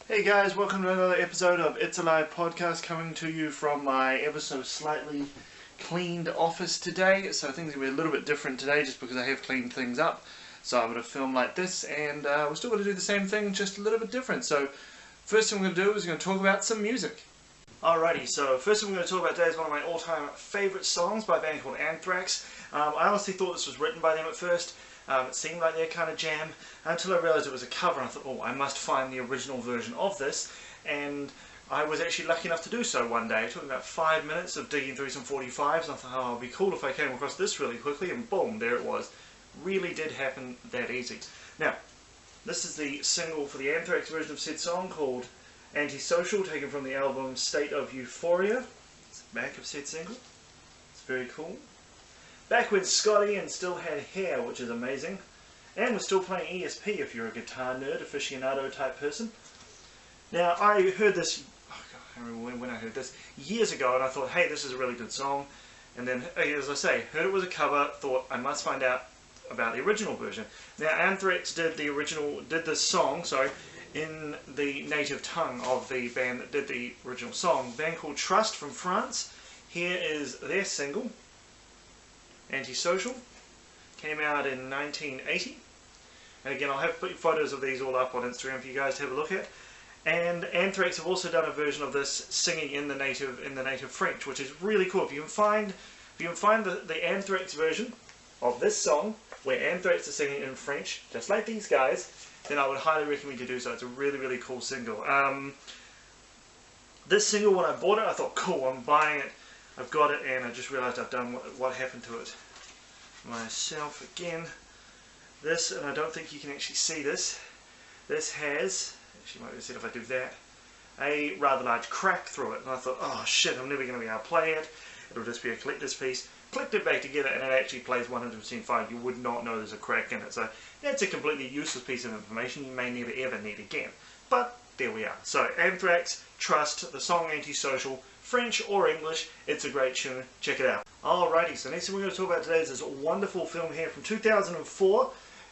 Hey guys, welcome to another episode of It's Alive podcast, coming to you from my ever so slightly cleaned office today. So things are going to be a little bit different today just because I have cleaned things up. So I'm going to film like this, and we're still going to do the same thing, just a little bit different. So first thing we're going to do is we're going to talk about some music. Alrighty, so first thing we're going to talk about today is one of my all-time favourite songs by a band called Anthrax. I honestly thought this was written by them at first. It seemed like their kind of jam until I realised it was a cover, and I thought, oh, I must find the original version of this. And I was actually lucky enough to do so one day. It took me about 5 minutes of digging through some 45s, and I thought, oh, it'd be cool if I came across this really quickly, and boom, there it was. Really did happen that easy. Now, this is the single for the Anthrax version of said song called Antisocial, taken from the album State of Euphoria. It's the back of said single. It's very cool. Back when Scotty and still had hair, which is amazing. And we're still playing ESP if you're a guitar nerd, aficionado type person. Now, I heard this, I can't remember when I heard this, years ago, and I thought, hey, this is a really good song. And then, as I say, heard it was a cover, thought I must find out about the original version. Now, Anthrax did this song, in the native tongue of the band that did the original song. A band called Trust from France. Here is their single, Antisocial. Came out in 1980. And again, I'll have photos of these all up on Instagram for you guys to have a look at. And Anthrax have also done a version of this singing in the native French, which is really cool. If you can find the Anthrax version of this song, where Anthrax is singing in French, just like these guys, then I would highly recommend you do so. It's a really, really cool single. This single, when I bought it, I thought, cool, I'm buying it. I've got it, and I just realised I've done what happened to it myself again. This, and I don't think you can actually see this, this has, actually might be said if I do that, a rather large crack through it. And I thought, oh shit, I'm never going to be able to play it. It'll just be a collector's piece. Clicked it back together, and it actually plays 100% fine. You would not know there's a crack in it. So that's a completely useless piece of information you may never ever need again. But there we are. So Anthrax, Trust, the song Antisocial, French or English, it's a great tune. Check it out. Alrighty, so next thing we're going to talk about today is this wonderful film here from 2004.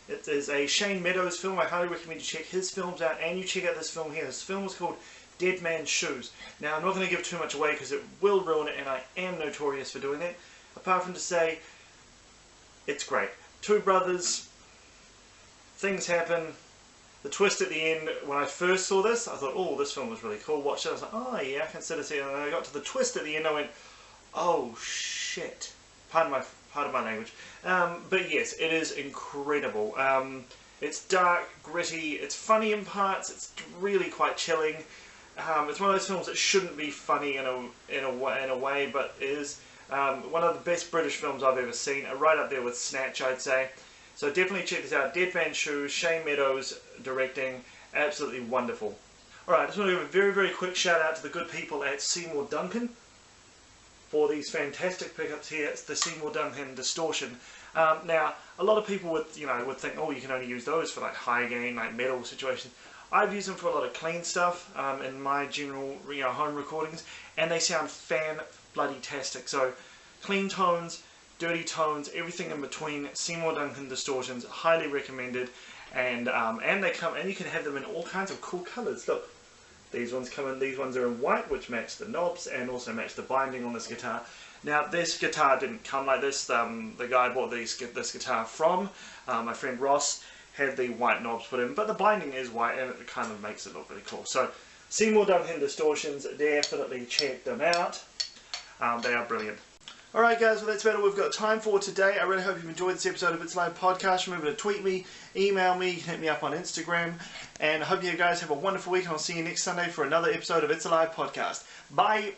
It is a Shane Meadows film. I highly recommend you check his films out, and you check out this film here. This film is called Dead Man's Shoes. Now, I'm not going to give too much away because it will ruin it, and I am notorious for doing that. Apart from to say, it's great. Two brothers, things happen. The twist at the end, when I first saw this, I thought, oh, this film was really cool. Watched it, I was like, oh yeah, I consider seeing it. And then I got to the twist at the end, I went, oh shit. Pardon my language. But yes, it is incredible. It's dark, gritty, it's funny in parts, it's really quite chilling. It's one of those films that shouldn't be funny in a way, but is one of the best British films I've ever seen. Right up there with Snatch, I'd say. So definitely check this out. Dead Man's Shoes, Shane Meadows directing, absolutely wonderful. Alright, I just want to give a very, very quick shout out to the good people at Seymour Duncan for these fantastic pickups here. It's the Seymour Duncan Distortion. Now, a lot of people would think, oh, you can only use those for like high gain, like metal situations. I've used them for a lot of clean stuff in my general home recordings, and they sound fan-bloody-tastic. So, clean tones, dirty tones, everything in between. Seymour Duncan Distortions, highly recommended, and you can have them in all kinds of cool colours. Look, these ones come in. These ones are in white, which match the knobs and also match the binding on this guitar. Now, this guitar didn't come like this. The guy I bought this guitar from, my friend Ross, had the white knobs put in, but the binding is white, and it kind of makes it look really cool. So, Seymour Duncan Distortions, definitely check them out. They are brilliant. Alright guys, well that's about all we've got time for today. I really hope you've enjoyed this episode of It's Live Podcast. Remember to tweet me, email me, you can hit me up on Instagram. And I hope you guys have a wonderful week, and I'll see you next Sunday for another episode of It's Alive Podcast. Bye!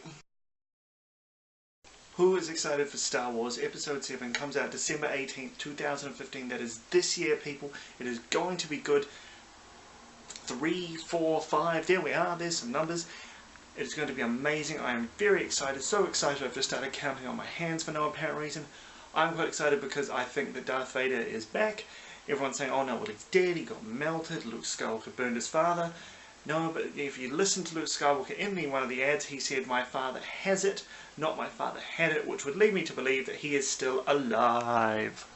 Who is excited for Star Wars? Episode 7 comes out December 18th, 2015. That is this year, people. It is going to be good. 3, 4, 5, there we are, there's some numbers. It's going to be amazing. I am very excited, so excited I've just started counting on my hands for no apparent reason. I'm quite excited because I think that Darth Vader is back. Everyone's saying, oh no, well he's dead, he got melted, Luke Skywalker burned his father. No, but if you listen to Luke Skywalker in one of the ads, he said, my father has it, not my father had it, which would lead me to believe that he is still alive.